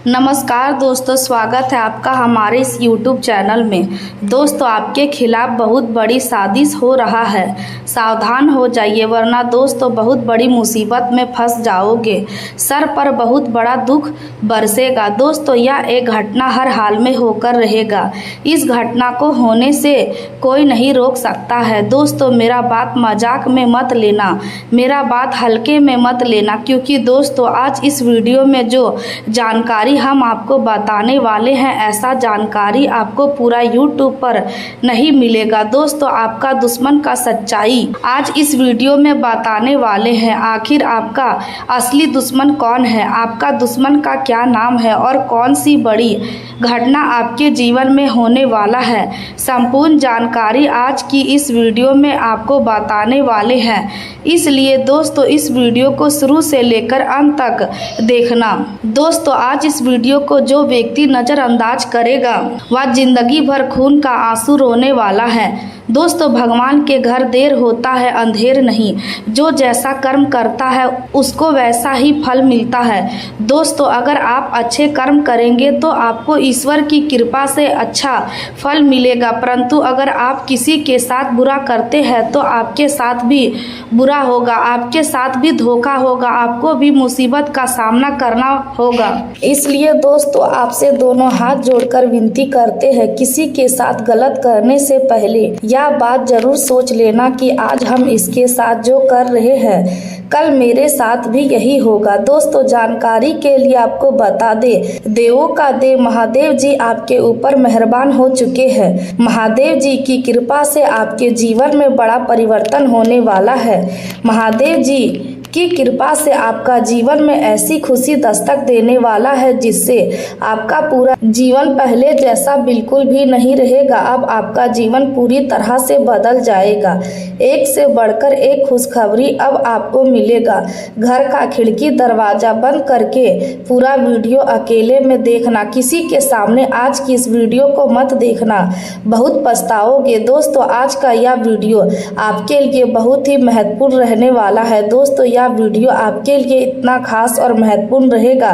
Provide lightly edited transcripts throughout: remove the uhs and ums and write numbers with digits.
नमस्कार दोस्तों, स्वागत है आपका हमारे इस YouTube चैनल में। दोस्तों, आपके खिलाफ बहुत बड़ी साजिश हो रहा है, सावधान हो जाइए वरना दोस्तों बहुत बड़ी मुसीबत में फंस जाओगे। सर पर बहुत बड़ा दुख बरसेगा। दोस्तों, यह एक घटना हर हाल में होकर रहेगा। इस घटना को होने से कोई नहीं रोक सकता है। दोस्तों, मेरा बात मजाक में मत लेना, मेरा बात हल्के में मत लेना, क्योंकि दोस्तों आज इस वीडियो में जो जानकारी हम आपको बताने वाले हैं, ऐसा जानकारी आपको पूरा YouTube पर नहीं मिलेगा। दोस्तों, आपका दुश्मन का सच्चाई आज इस वीडियो में बताने वाले हैं। आखिर आपका असली दुश्मन कौन है, आपका दुश्मन का क्या नाम है और कौन सी बड़ी घटना आपके जीवन में होने वाला है, संपूर्ण जानकारी आज की इस वीडियो में आपको बताने वाले हैं। इसलिए दोस्तों इस वीडियो को शुरू से लेकर अंत तक देखना। दोस्तों, आज इस वीडियो को जो व्यक्ति नज़रअंदाज करेगा वह जिंदगी भर खून का आंसू रोने वाला है। दोस्तों, भगवान के घर देर होता है अंधेर नहीं। जो जैसा कर्म करता है उसको वैसा ही फल मिलता है। दोस्तों, अगर आप अच्छे कर्म करेंगे तो आपको ईश्वर की कृपा से अच्छा फल मिलेगा, परंतु अगर आप किसी के साथ बुरा करते हैं तो आपके साथ भी बुरा होगा, आपके साथ भी धोखा होगा, आपको भी मुसीबत का सामना करना होगा। इसलिए दोस्तों आपसे दोनों हाथ जोड़कर विनती करते हैं, किसी के साथ गलत करने से पहले यह बात जरूर सोच लेना कि आज हम इसके साथ जो कर रहे हैं कल मेरे साथ भी यही होगा। दोस्तों, जानकारी के लिए आपको बता दे, देवों का देव महादेव जी आपके ऊपर मेहरबान हो चुके हैं। महादेव जी की कृपा से आपके जीवन में बड़ा परिवर्तन होने वाला है। महादेव जी की कृपा से आपका जीवन में ऐसी खुशी दस्तक देने वाला है जिससे आपका पूरा जीवन पहले जैसा बिल्कुल भी नहीं रहेगा। अब आपका जीवन पूरी तरह से बदल जाएगा। एक से बढ़कर एक खुशखबरी अब आपको मिलेगा। घर का खिड़की दरवाजा बंद करके पूरा वीडियो अकेले में देखना, किसी के सामने आज की इस वीडियो को मत देखना, बहुत पछताओगे। दोस्तों, आज का यह वीडियो आपके लिए बहुत ही महत्वपूर्ण रहने वाला है। दोस्तों, यह वीडियो आपके लिए इतना खास और महत्वपूर्ण रहेगा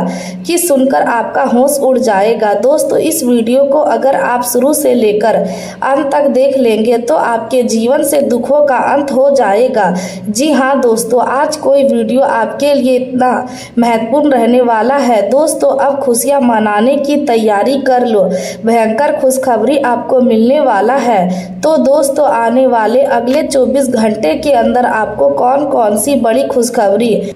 कि सुनकर आपका होश उड़ जाएगा। दोस्तों, इस वीडियो को अगर आप शुरू से लेकर अंत तक देख लेंगे तो आपके जीवन से दुखों का अंत हो जाएगा। जी हाँ दोस्तों, आज कोई वीडियो आपके लिए इतना महत्वपूर्ण रहने वाला है। दोस्तों, अब खुशियां मनाने की तैयारी कर लो, भयंकर खुशखबरी आपको मिलने वाला है। तो दोस्तों, आने वाले अगले 24 घंटे के अंदर आपको कौन कौन सी बड़ी खुशखबरी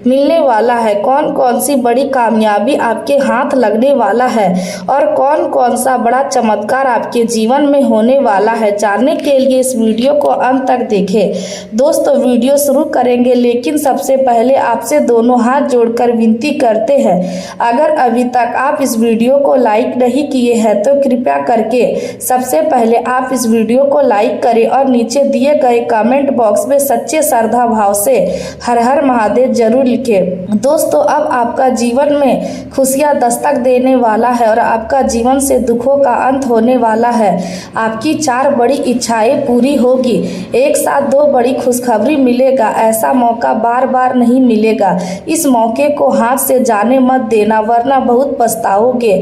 मिलने वाला है, कौन कौन सी बड़ी कामयाबी आपके हाथ लगने वाला है और कौन कौन सा बड़ा चमत्कार आपके जीवन में होने वाला है, जानने के लिए इस वीडियो को अंत तक देखें। दोस्तों, वीडियो शुरू करेंगे लेकिन सबसे पहले आपसे दोनों हाथ जोड़कर विनती करते हैं, अगर अभी तक आप इस वीडियो को लाइक नहीं किए हैं तो कृपया करके सबसे पहले आप इस वीडियो को लाइक करें और नीचे दिए गए कमेंट बॉक्स में सच्चे श्रद्धा भाव से हर हर महादेव जरूर लिखें। दोस्तों, अब आपका जीवन में खुशियां दस्तक देने वाला है और आपका जीवन से दुखों का अंत होने वाला है। आपकी 4 बड़ी इच्छाएं पूरी होगी, एक साथ 2 बड़ी खुशखबरी मिलेगा। ऐसा मौका बार बार नहीं मिलेगा। इस मौके को हाथ से जाने मत देना वरना बहुत पछताओगे।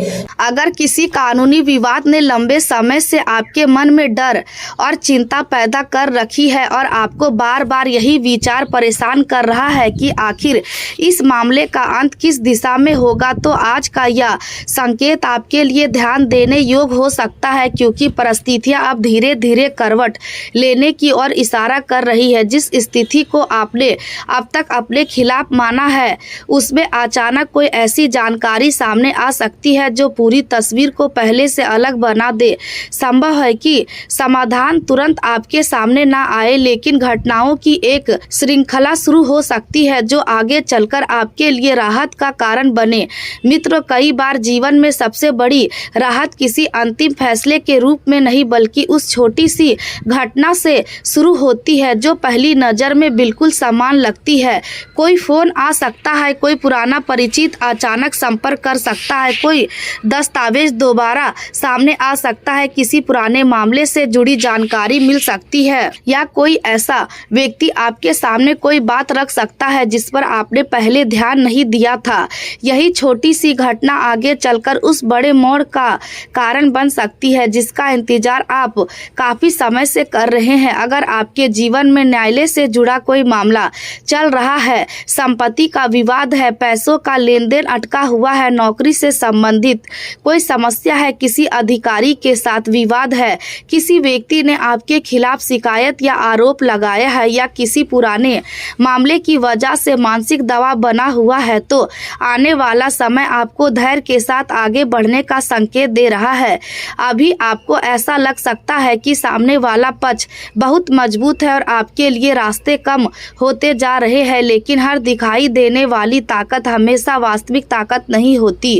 अगर किसी कानूनी विवाद ने लंबे समय से आपके मन में डर और चिंता पैदा कर रखी है और आपको बार बार यही विचार परेशान कर रहा है कि आखिर इस मामले का अंत किस दिशा में होगा, तो आज का यह संकेत आपके लिए ध्यान देने योग्य हो सकता है, क्योंकि परिस्थितियां अब धीरे धीरे करवट लेने की ओर इशारा कर रही है। जिस स्थिति को आपने अब तक अपने खिलाफ माना है उसमें अचानक कोई ऐसी जानकारी सामने आ सकती है जो पूरी तस्वीर को पहले से अलग बना दे। संभव है कि समाधान तुरंत आपके सामने ना आए, लेकिन घटनाओं की एक श्रृंखला शुरू हो सकती है जो आगे चलकर आपके लिए राहत का कारण बने। मित्रों, कई बार जीवन में सबसे बड़ी राहत किसी अंतिम फैसले के रूप में नहीं बल्कि उस छोटी सी घटना से शुरू होती है जो पहली नज़र में बिल्कुल समान लगती है। कोई फोन आ सकता है, कोई पुराना परिचित अचानक संपर्क कर सकता है, कोई दस्तावेज दोबारा सामने आ सकता है, किसी पुराने मामले से जुड़ी जानकारी मिल सकती है या कोई ऐसा व्यक्ति आपके सामने कोई बात रख सकता है जिस पर आपने पहले ध्यान नहीं दिया था। यही छोटी सी घटना आगे चलकर उस बड़े मोड़ का कारण बन सकती है जिसका इंतजार आप काफी समय से कर रहे हैं। अगर आपके जीवन में न्यायालय से जुड़ा कोई मामला चल रहा है, संपत्ति का विवाद है, पैसों का लेन देन अटका हुआ है, नौकरी से संबंधित कोई समस्या है, किसी अधिकारी के साथ विवाद है, किसी व्यक्ति ने आपके खिलाफ शिकायत या आरोप लगाया है या किसी पुराने मामले की वजह से मानसिक दबाव बना हुआ है, तो आने वाला समय आपको धैर्य के साथ आगे बढ़ने का संकेत दे रहा है। अभी आपको ऐसा लग सकता है कि सामने वाला पक्ष बहुत मजबूत है और आपके लिए रास्ते कम होते जा रहे हैं, लेकिन हर दिखाई देने वाली ताकत हमेशा वास्तविक ताकत नहीं होती।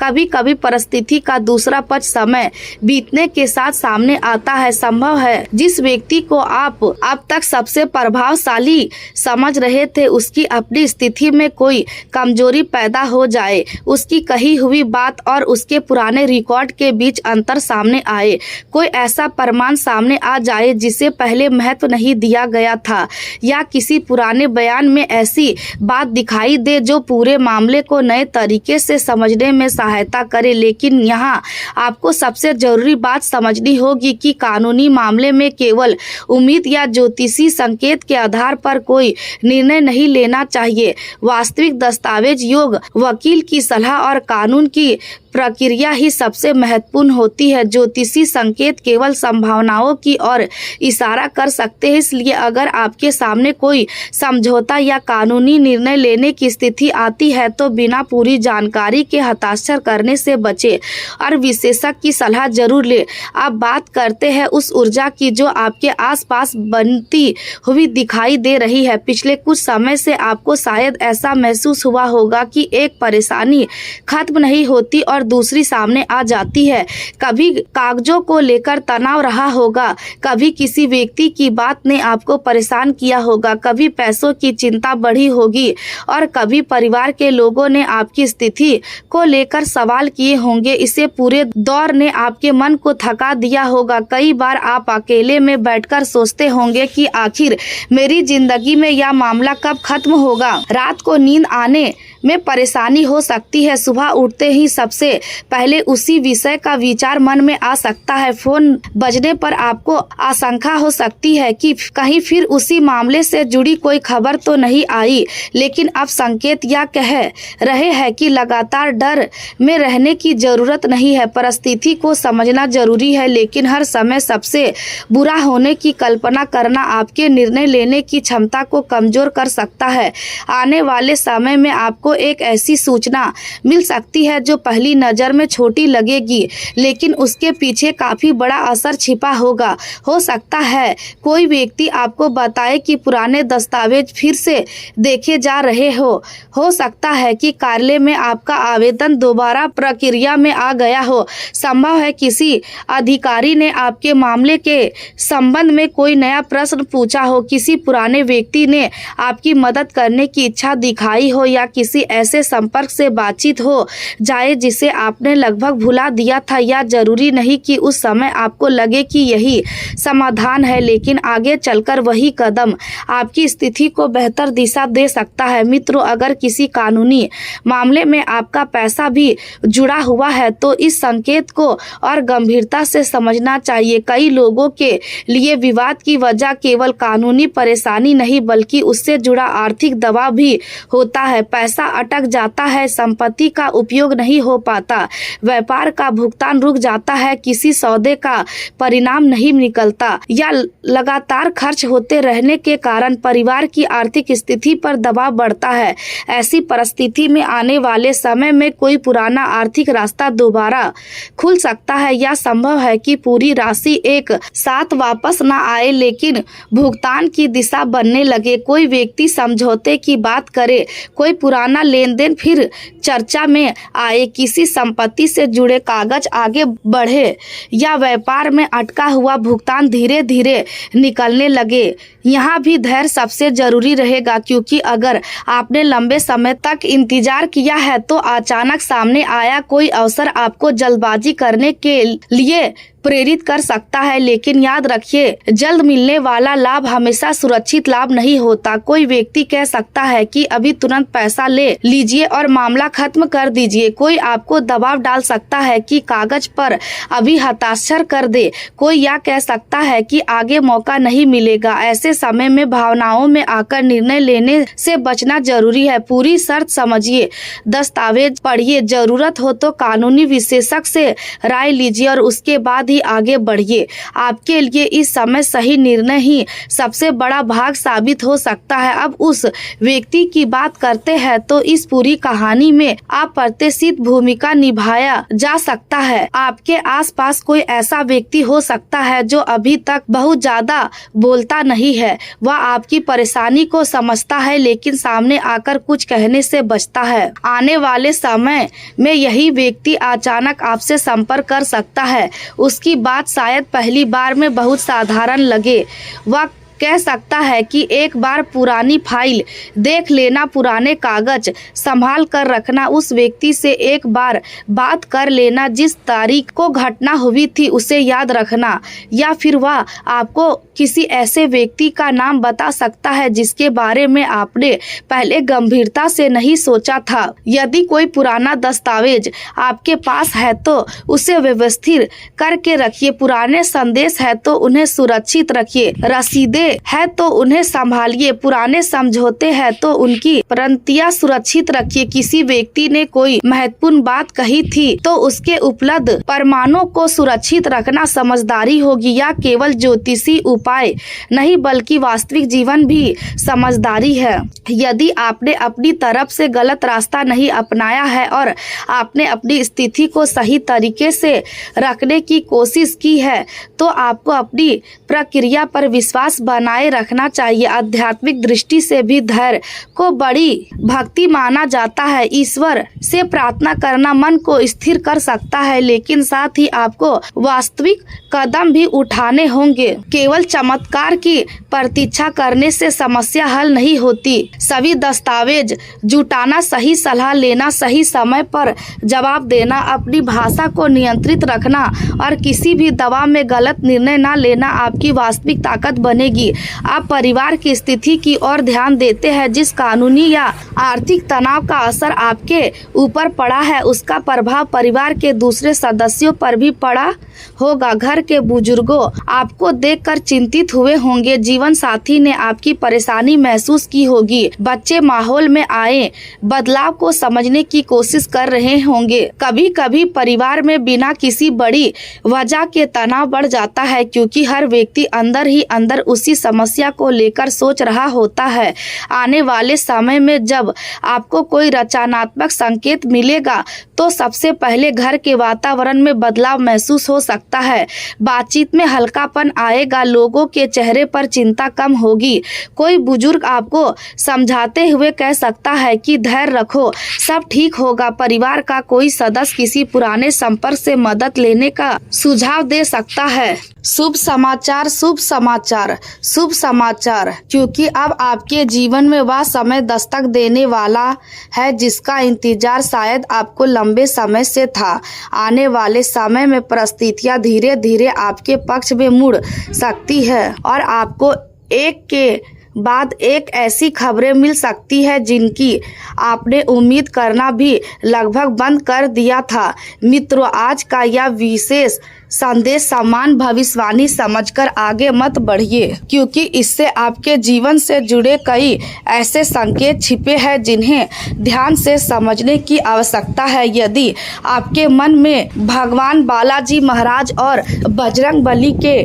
कभी कभी परिस्थिति का दूसरा पक्ष समय बीतने के साथ सामने आता है। संभव है जिस व्यक्ति को आप अब तक सबसे प्रभावशाली समझ रहे थे उसकी अपनी स्थिति में कोई कमजोरी पैदा हो जाए, उसकी कही हुई बात और उसके पुराने रिकॉर्ड के बीच अंतर सामने आए, कोई ऐसा प्रमाण सामने आ जाए जिसे पहले महत्व नहीं दिया गया था, या किसी पुराने बयान में ऐसी बात दिखाई दे जो पूरे मामले को नए तरीके से समझने में सहायता करे। लेकिन यहाँ आपको सबसे जरूरी बात समझनी होगी कि कानूनी मामले में केवल उम्मीद या ज्योतिषी संकेत के आधार पर कोई निर्णय नहीं लेना चाहिए। वास्तविक दस्तावेज योग वकील की सलाह और कानून की प्रक्रिया ही सबसे महत्वपूर्ण होती है। ज्योतिषी संकेत केवल संभावनाओं की ओर इशारा कर सकते हैं, इसलिए अगर आपके सामने कोई समझौता या कानूनी निर्णय लेने की स्थिति आती है तो बिना पूरी जानकारी के हस्ताक्षर करने से बचे और विशेषज्ञ की सलाह जरूर ले। अब बात करते हैं उस ऊर्जा की जो आपके आसपास बनती हुई दिखाई दे रही है। पिछले कुछ समय से आपको शायद ऐसा महसूस हुआ होगा कि एक परेशानी खत्म नहीं होती और दूसरी सामने आ जाती है। कभी कागजों को लेकर तनाव रहा होगा, कभी किसी व्यक्ति की बात ने आपको परेशान किया होगा, कभी पैसों की चिंता बढ़ी होगी और कभी परिवार के लोगों ने आपकी स्थिति को लेकर सवाल किए होंगे। इसे पूरे दौर ने आपके मन को थका दिया होगा। कई बार आप अकेले में बैठकर सोचते होंगे कि आखिर मेरी जिंदगी में यह मामला कब खत्म होगा। रात को नींद आने में परेशानी हो सकती है, सुबह उठते ही सबसे पहले उसी विषय का विचार मन में आ सकता है। फोन बजने पर आपको आशंका हो सकती है कि कहीं फिर उसी मामले से जुड़ी कोई खबर तो नहीं आई, लेकिन अब संकेत यह कह रहे हैं कि लगातार डर में रहने की जरूरत नहीं है। परिस्थिति को समझना जरूरी है, लेकिन हर समय सबसे बुरा होने की कल्पना करना आपके निर्णय लेने की क्षमता को कमजोर कर सकता है। आने वाले समय में आपको एक ऐसी सूचना मिल सकती है जो पहली नज़र में छोटी लगेगी, लेकिन उसके पीछे काफ़ी बड़ा असर छिपा होगा। हो सकता है कोई व्यक्ति आपको बताए कि पुराने दस्तावेज फिर से देखे जा रहे हो सकता है कि कार्यालय में आपका आवेदन दोबारा प्रक्रिया में आ गया हो। संभव है किसी अधिकारी ने आपके मामले के संबंध में कोई नया प्रश्न पूछा हो, किसी पुराने व्यक्ति ने आपकी मदद करने की इच्छा दिखाई हो, या किसी ऐसे संपर्क से बातचीत हो जाए जिसे आपने लगभग भुला दिया था। या जरूरी नहीं कि उस समय आपको लगे कि यही समाधान है, लेकिन आगे चलकर वही कदम आपकी स्थिति को बेहतर दिशा दे सकता है। मित्रों, अगर किसी कानूनी मामले में आपका पैसा भी जुड़ा हुआ है तो इस संकेत को और गंभीरता से समझना चाहिए। कई लोगों के लिए विवाद की वजह केवल कानूनी परेशानी नहीं बल्कि उससे जुड़ा आर्थिक दबाव भी होता है। पैसा अटक जाता है, संपत्ति का उपयोग नहीं हो पाता, व्यापार का भुगतान रुक जाता है, किसी सौदे का परिणाम नहीं निकलता, या लगातार खर्च होते रहने के कारण परिवार की आर्थिक स्थिति पर दबाव बढ़ता है। ऐसी परिस्थिति में आने वाले समय में कोई पुराना आर्थिक रास्ता दोबारा खुल सकता है, या संभव है कि पूरी राशि एक साथ वापस न आए लेकिन भुगतान की दिशा बनने लगे। कोई व्यक्ति समझौते की बात करे, कोई पुराना लेन देन फिर चर्चा में आए, किसी संपत्ति से जुड़े कागज आगे बढ़े, या व्यापार में अटका हुआ भुगतान धीरे धीरे निकलने लगे। यहाँ भी धैर्य सबसे जरूरी रहेगा, क्योंकि अगर आपने लंबे समय तक इंतजार किया है तो अचानक सामने आया कोई अवसर आपको जल्दबाजी करने के लिए प्रेरित कर सकता है। लेकिन याद रखिए, जल्द मिलने वाला लाभ हमेशा सुरक्षित लाभ नहीं होता। कोई व्यक्ति कह सकता है कि अभी तुरंत पैसा ले लीजिए और मामला खत्म कर दीजिए। कोई आपको दबाव डाल सकता है कि कागज पर अभी हस्ताक्षर कर दे। कोई यह कह सकता है कि आगे मौका नहीं मिलेगा। ऐसे समय में भावनाओं में आकर निर्णय लेने से बचना जरूरी है। पूरी शर्त समझिए, दस्तावेज पढ़िए, जरूरत हो तो कानूनी विशेषज्ञ से राय लीजिए और उसके बाद ही आगे बढ़िए। आपके लिए इस समय सही निर्णय ही सबसे बड़ा भाग साबित हो सकता है। अब उस व्यक्ति की बात करते हैं तो इस पूरी कहानी में अप्रत्याशित भूमिका निभाया जा सकता है। आपके आसपास कोई ऐसा व्यक्ति हो सकता है जो अभी तक बहुत ज्यादा बोलता नहीं है। वह आपकी परेशानी को समझता है लेकिन सामने आकर कुछ कहने से बचता है। आने वाले समय में यही व्यक्ति अचानक आपसे संपर्क कर सकता है। उसकी बात शायद पहली बार में बहुत साधारण लगे। वह कह सकता है कि एक बार पुरानी फाइल देख लेना, पुराने कागज संभाल कर रखना, उस व्यक्ति से एक बार बात कर लेना, जिस तारीख को घटना हुई थी उसे याद रखना। या फिर वह आपको किसी ऐसे व्यक्ति का नाम बता सकता है जिसके बारे में आपने पहले गंभीरता से नहीं सोचा था। यदि कोई पुराना दस्तावेज आपके पास है तो उसे व्यवस्थित करके रखिए। पुराने संदेश है तो उन्हें सुरक्षित रखिए। रसीदें है तो उन्हें संभालिए। पुराने समझौते हैं तो उनकी प्रतियां सुरक्षित रखिए। किसी व्यक्ति ने कोई महत्वपूर्ण बात कही थी तो उसके उपलब्ध प्रमाणों को सुरक्षित रखना समझदारी होगी। या केवल ज्योतिषी उपाय नहीं बल्कि वास्तविक जीवन भी समझदारी है। यदि आपने अपनी तरफ से गलत रास्ता नहीं अपनाया है और आपने अपनी स्थिति को सही तरीके से रखने की कोशिश की है तो आपको अपनी प्रक्रिया पर विश्वास बनाए रखना चाहिए। आध्यात्मिक दृष्टि से भी धैर्य को बड़ी भक्ति माना जाता है। ईश्वर से प्रार्थना करना मन को स्थिर कर सकता है लेकिन साथ ही आपको वास्तविक कदम भी उठाने होंगे। केवल चमत्कार की प्रतीक्षा करने से समस्या हल नहीं होती। सभी दस्तावेज जुटाना, सही सलाह लेना, सही समय पर जवाब देना, अपनी भाषा को नियंत्रित रखना और किसी भी दबाव में गलत निर्णय न लेना आपकी वास्तविक ताकत बनेगी। आप परिवार की स्थिति की ओर ध्यान देते हैं। जिस कानूनी या आर्थिक तनाव का असर आपके ऊपर पड़ा है उसका प्रभाव परिवार के दूसरे सदस्यों पर भी पड़ा होगा। घर के बुजुर्गों आपको देखकर चिंतित हुए होंगे। जीवन साथी ने आपकी परेशानी महसूस की होगी। बच्चे माहौल में आए बदलाव को समझने की कोशिश कर रहे होंगे। कभी कभी परिवार में बिना किसी बड़ी वजह के तनाव बढ़ जाता है क्योंकि हर व्यक्ति अंदर ही अंदर उसी समस्या को लेकर सोच रहा होता है। आने वाले समय में जब आपको कोई रचनात्मक संकेत मिलेगा तो सबसे पहले घर के वातावरण में बदलाव महसूस हो सकता है। बातचीत में हल्कापन आएगा। लोगों के चेहरे पर चिंता कम होगी। कोई बुजुर्ग आपको समझाते हुए कह सकता है कि धैर्य रखो, सब ठीक होगा। परिवार का कोई सदस्य किसी पुराने संपर्क से मदद लेने का सुझाव दे सकता है। शुभ समाचार, शुभ समाचार, शुभ समाचार, क्योंकि अब आपके जीवन में वह समय दस्तक देने वाला है जिसका इंतजार शायद आपको लंबे समय से था। आने वाले समय में परिस्थितियां धीरे धीरे आपके पक्ष में मुड़ सकती है और आपको एक के बाद एक ऐसी खबरें मिल सकती है जिनकी आपने उम्मीद करना भी लगभग बंद कर दिया था। मित्रों, आज का यह विशेष संदेश समान भविष्यवाणी समझकर आगे मत बढ़िए क्योंकि इससे आपके जीवन से जुड़े कई ऐसे संकेत छिपे हैं जिन्हें ध्यान से समझने की आवश्यकता है। यदि आपके मन में भगवान बालाजी महाराज और बजरंग बली के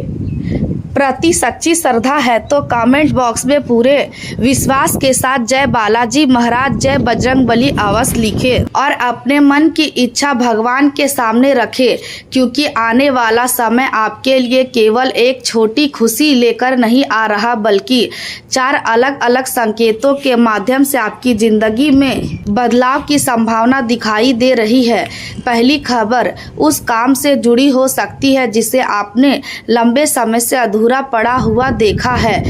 प्रति सच्ची श्रद्धा है तो कमेंट बॉक्स में पूरे विश्वास के साथ जय बालाजी महाराज, जय बजरंग बली अवश्य लिखें और अपने मन की इच्छा भगवान के सामने रखें क्योंकि आने वाला समय आपके लिए केवल एक छोटी खुशी लेकर नहीं आ रहा बल्कि 4 अलग अलग संकेतों के माध्यम से आपकी जिंदगी में बदलाव की संभावना दिखाई दे रही है। पहली खबर उस काम से जुड़ी हो सकती है जिसे आपने लंबे समय से अधूरा पड़ा हुआ देखा है।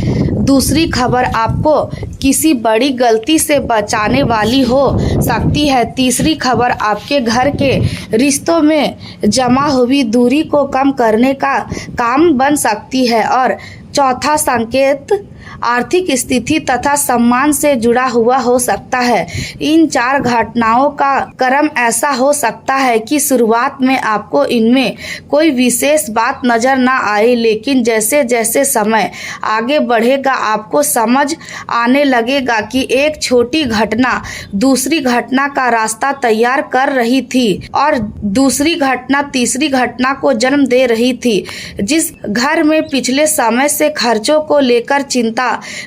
दूसरी खबर आपको किसी बड़ी गलती से बचाने वाली हो सकती है। तीसरी खबर आपके घर के रिश्तों में जमा हुई दूरी को कम करने का काम बन सकती है। और चौथा संकेत आर्थिक स्थिति तथा सम्मान से जुड़ा हुआ हो सकता है। इन 4 घटनाओं का क्रम ऐसा हो सकता है कि शुरुआत में आपको इनमें कोई विशेष बात नजर ना आए, लेकिन जैसे जैसे समय आगे बढ़ेगा आपको समझ आने लगेगा कि एक छोटी घटना दूसरी घटना का रास्ता तैयार कर रही थी और दूसरी घटना तीसरी घटना को जन्म दे रही थी। जिस घर में पिछले समय से खर्चों को लेकर चिंता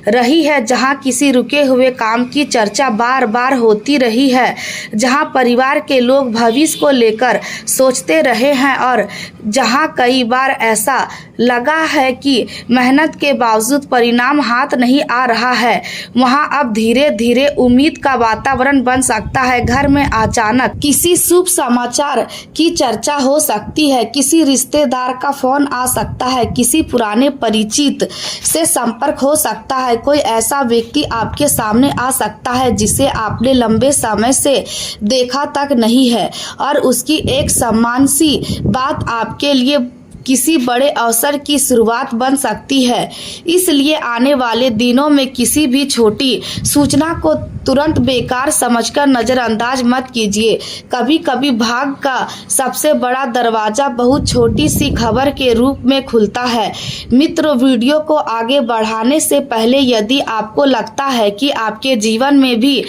रही है, जहां किसी रुके हुए काम की चर्चा बार बार होती रही है, जहां परिवार के लोग भविष्य को लेकर सोचते रहे हैं और जहां कई बार ऐसा लगा है कि मेहनत के बावजूद परिणाम हाथ नहीं आ रहा है, वहां अब धीरे धीरे उम्मीद का वातावरण बन सकता है। घर में अचानक किसी शुभ समाचार की चर्चा हो सकती है, किसी रिश्तेदार का फोन आ सकता है, किसी पुराने परिचित से संपर्क हो सकता है, कोई ऐसा व्यक्ति आपके सामने आ सकता है जिसे आपने लंबे समय से देखा तक नहीं है और उसकी एक सम्मान सी बात आपके लिए किसी बड़े अवसर की शुरुआत बन सकती है। इसलिए आने वाले दिनों में किसी भी छोटी सूचना को तुरंत बेकार समझकर नजरअंदाज मत कीजिए। कभी कभी भाग का सबसे बड़ा दरवाजा बहुत छोटी सी खबर के रूप में खुलता है। मित्रों, वीडियो को आगे बढ़ाने से पहले यदि आपको लगता है कि आपके जीवन में भी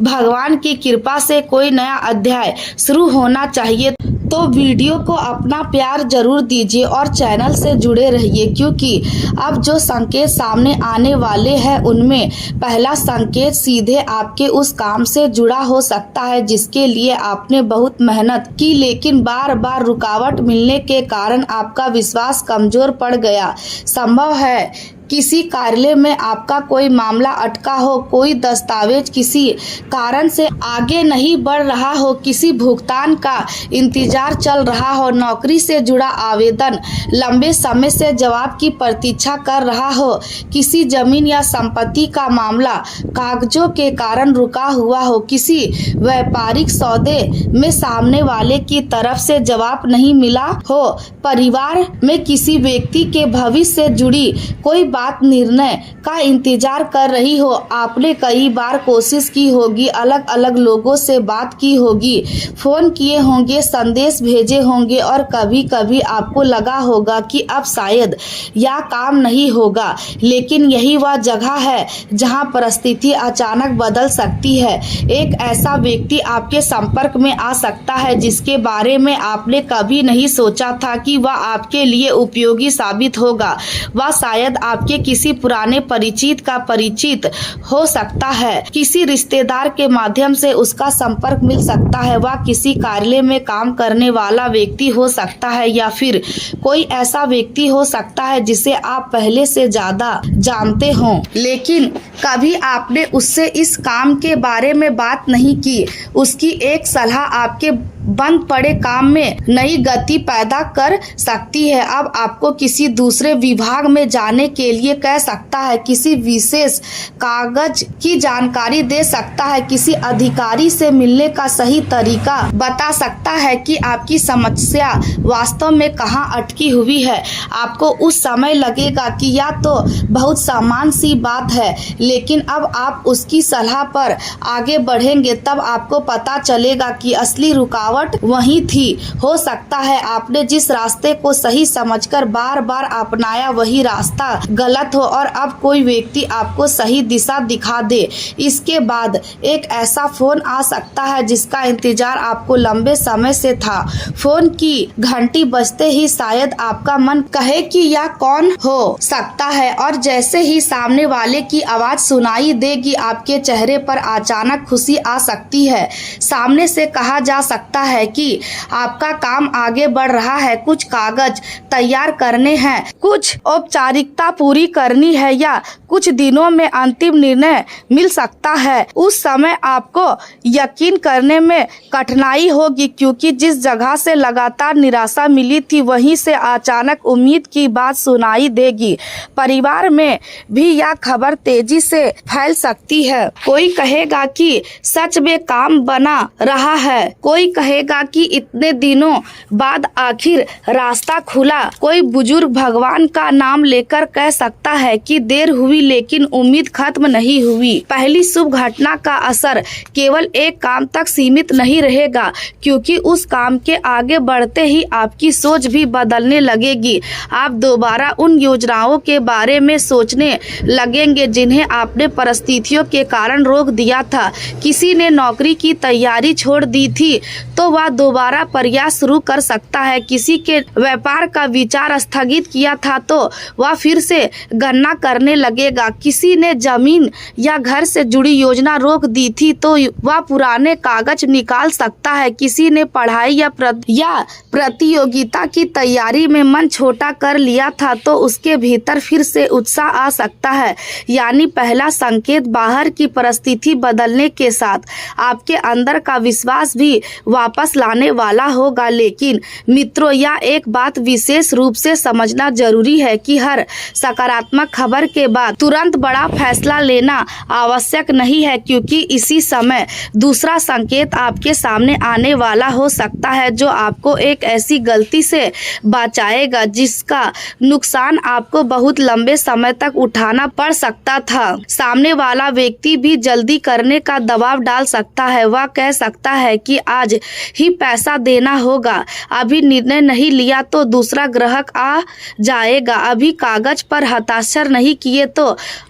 भगवान की कृपा से कोई नया अध्याय शुरू होना चाहिए तो वीडियो को अपना प्यार जरूर दीजिए और चैनल से जुड़े रहिए, क्योंकि अब जो संकेत सामने आने वाले हैं उनमें पहला संकेत सीधे आपके उस काम से जुड़ा हो सकता है जिसके लिए आपने बहुत मेहनत की, लेकिन बार बार रुकावट मिलने के कारण आपका विश्वास कमजोर पड़ गया। संभव है किसी कार्यालय में आपका कोई मामला अटका हो, कोई दस्तावेज किसी कारण से आगे नहीं बढ़ रहा हो, किसी भुगतान का इंतजार चल रहा हो, नौकरी से जुड़ा आवेदन लंबे समय से जवाब की प्रतीक्षा कर रहा हो, किसी जमीन या संपत्ति का मामला कागजों के कारण रुका हुआ हो, किसी व्यापारिक सौदे में सामने वाले की तरफ से जवाब नहीं मिला हो, परिवार में किसी व्यक्ति के भविष्य से जुड़ी कोई बात निर्णय का इंतजार कर रही हो। आपने कई बार कोशिश की होगी, अलग अलग लोगों से बात की होगी, फोन किए होंगे, संदेश भेजे होंगे और कभी कभी आपको लगा होगा कि अब शायद यह काम नहीं होगा, लेकिन यही वह जगह है जहां परिस्थिति अचानक बदल सकती है। एक ऐसा व्यक्ति आपके संपर्क में आ सकता है जिसके बारे में आपने कभी नहीं सोचा था कि वह आपके लिए उपयोगी साबित होगा। वह शायद आपके किसी पुराने परिचित का परिचित हो सकता है, किसी रिश्तेदार के माध्यम से उसका संपर्क मिल सकता है, वह किसी कार्यालय में काम करने वाला व्यक्ति हो सकता है या फिर कोई ऐसा व्यक्ति हो सकता है जिसे आप पहले से ज्यादा जानते हो, लेकिन कभी आपने उससे इस काम के बारे में बात नहीं की। उसकी एक सलाह आपके बंद पड़े काम में नई गति पैदा कर सकती है। अब आपको किसी दूसरे विभाग में जाने के लिए कह सकता है, किसी विशेष कागज की जानकारी दे सकता है, किसी अधिकारी से मिलने का सही तरीका बता सकता है कि आपकी समस्या वास्तव में कहां अटकी हुई है। आपको उस समय लगेगा कि यह तो बहुत सामान्य सी बात है, लेकिन अब आप उसकी सलाह पर आगे बढ़ेंगे तब आपको पता चलेगा कि असली रुकावट वही थी। हो सकता है आपने जिस रास्ते को सही समझकर बार बार अपनाया वही रास्ता गलत हो और अब कोई व्यक्ति आपको सही दिशा दिखा दे। इसके बाद एक ऐसा फोन आ सकता है जिसका इंतजार आपको लंबे समय से था। फोन की घंटी बजते ही शायद आपका मन कहे कि यह कौन हो सकता है, और जैसे ही सामने वाले की आवाज सुनाई देगी आपके चेहरे पर अचानक खुशी आ सकती है। सामने से कहा जा सकता है कि आपका काम आगे बढ़ रहा है, कुछ कागज तैयार करने हैं, कुछ औपचारिकता पूरी करनी है या कुछ दिनों में अंतिम निर्णय मिल सकता है। उस समय आपको यकीन करने में कठिनाई होगी क्योंकि जिस जगह से लगातार निराशा मिली थी वहीं से अचानक उम्मीद की बात सुनाई देगी। परिवार में भी यह खबर तेजी से फैल सकती है। कोई कहेगा कि सच में काम बना रहा है, कोई कहेगा कि इतने दिनों बाद आखिर रास्ता खुला, कोई बुजुर्ग भगवान का नाम लेकर कह सकता है कि देर हुई लेकिन उम्मीद खत्म नहीं हुई। पहली शुभ घटना का असर केवल एक काम तक सीमित नहीं रहेगा क्योंकि उस काम के आगे बढ़ते ही आपकी सोच भी बदलने लगेगी। आप दोबारा उन योजनाओं के बारे में सोचने लगेंगे जिन्हें आपने परिस्थितियों के कारण रोक दिया था। किसी ने नौकरी की तैयारी छोड़ दी थी तो वह दोबारा प्रयास शुरू कर सकता है। किसी के व्यापार का विचार स्थगित किया था तो वह फिर से गणना करने लगेगा। किसी ने जमीन या घर से जुड़ी योजना रोक दी थी तो वह पुराने कागज निकाल सकता है। किसी ने पढ़ाई या प्रतियोगिता की तैयारी में मन छोटा कर लिया था तो उसके भीतर फिर से उत्साह आ सकता है। यानी पहला संकेत बाहर की परिस्थिति बदलने के साथ आपके अंदर का विश्वास भी वापस लाने वाला होगा। लेकिन मित्रों, यह एक बात विशेष रूप से समझना जरूरी है कि हर सकारात्मक खबर के बाद तुरंत बड़ा फैसला लेना आवश्यक नहीं है क्योंकि इसी समय दूसरा संकेत आपके सामने आने वाला हो सकता है जो आपको एक ऐसी गलती से बचाएगा जिसका नुकसान आपको बहुत लंबे समय तक उठाना पड़ सकता था। सामने वाला व्यक्ति भी जल्दी करने का दबाव डाल सकता है। वह कह सकता है कि आज ही पैसा देना होगा, अभी निर्णय नहीं लिया तो दूसरा ग्राहक आ जाएगा, अभी कागज पर हस्ताक्षर नहीं किए तो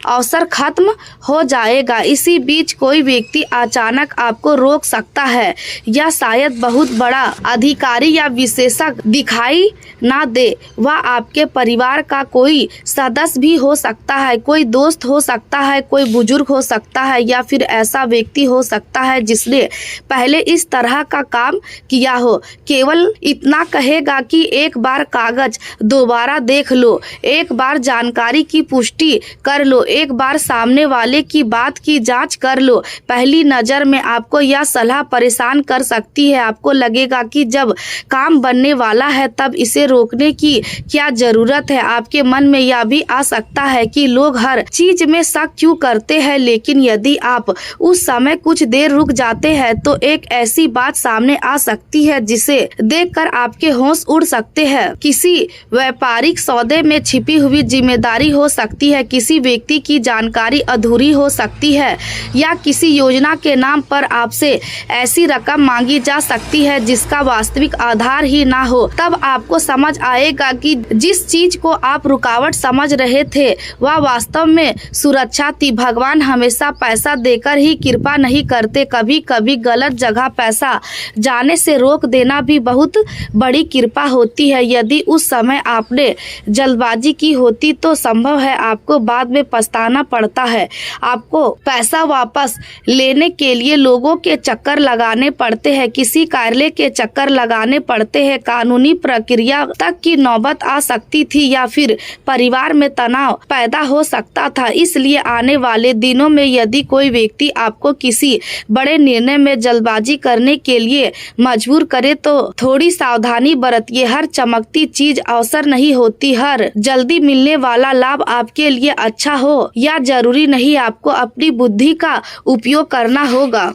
अवसर खत्म हो जाएगा। इसी बीच कोई व्यक्ति अचानक आपको रोक सकता है या शायद बहुत बड़ा अधिकारी या विशेषज्ञ दिखाई ना दे। वह आपके परिवार का कोई सदस्य भी हो सकता है, कोई दोस्त हो सकता है, कोई बुजुर्ग हो सकता है या फिर ऐसा व्यक्ति हो सकता है जिसने पहले इस तरह का काम किया हो। केवल इतना कहेगा कि एक बार कागज दोबारा देख लो, एक बार जानकारी की पुष्टि कर लो, एक बार सामने वाले की बात की जांच कर लो। पहली नज़र में आपको यह सलाह परेशान कर सकती है। आपको लगेगा कि जब काम बनने वाला है तब इसे रोकने की क्या जरूरत है। आपके मन में यह भी आ सकता है कि लोग हर चीज में शक क्यों करते हैं, लेकिन यदि आप उस समय कुछ देर रुक जाते हैं तो एक ऐसी बात सामने आ सकती है जिसे देखकर आपके होश उड़ सकते हैं। किसी व्यापारिक सौदे में छिपी हुई जिम्मेदारी हो सकती है, किसी व्यक्ति की जानकारी अधूरी हो सकती है या किसी योजना के नाम पर आपसे ऐसी रकम मांगी जा सकती है जिसका वास्तविक आधार ही ना हो। तब आपको समझ आएगा कि जिस चीज को आप रुकावट समझ रहे थे वह वास्तव में सुरक्षा थी। भगवान हमेशा पैसा देकर ही कृपा नहीं करते, कभी कभी गलत जगह पैसा जाने से रोक देना भी बहुत बड़ी कृपा होती है। यदि उस समय आपने जल्दबाजी की होती तो संभव है आपको बाद में पछताना पड़ता है। आपको पैसा वापस लेने के लिए लोगों के चक्कर लगाने पड़ते हैं, किसी कार्यालय के चक्कर लगाने पड़ते हैं, कानूनी प्रक्रिया तक की नौबत आ सकती थी या फिर परिवार में तनाव पैदा हो सकता था। इसलिए आने वाले दिनों में यदि कोई व्यक्ति आपको किसी बड़े निर्णय में जल्दबाजी करने के लिए मजबूर करे तो थोड़ी सावधानी बरतिए। हर चमकती चीज अवसर नहीं होती, हर जल्दी मिलने वाला लाभ आपके लिए अच्छा हो या जरूरी नहीं। आपको अपनी बुद्धि का उपयोग करना होगा।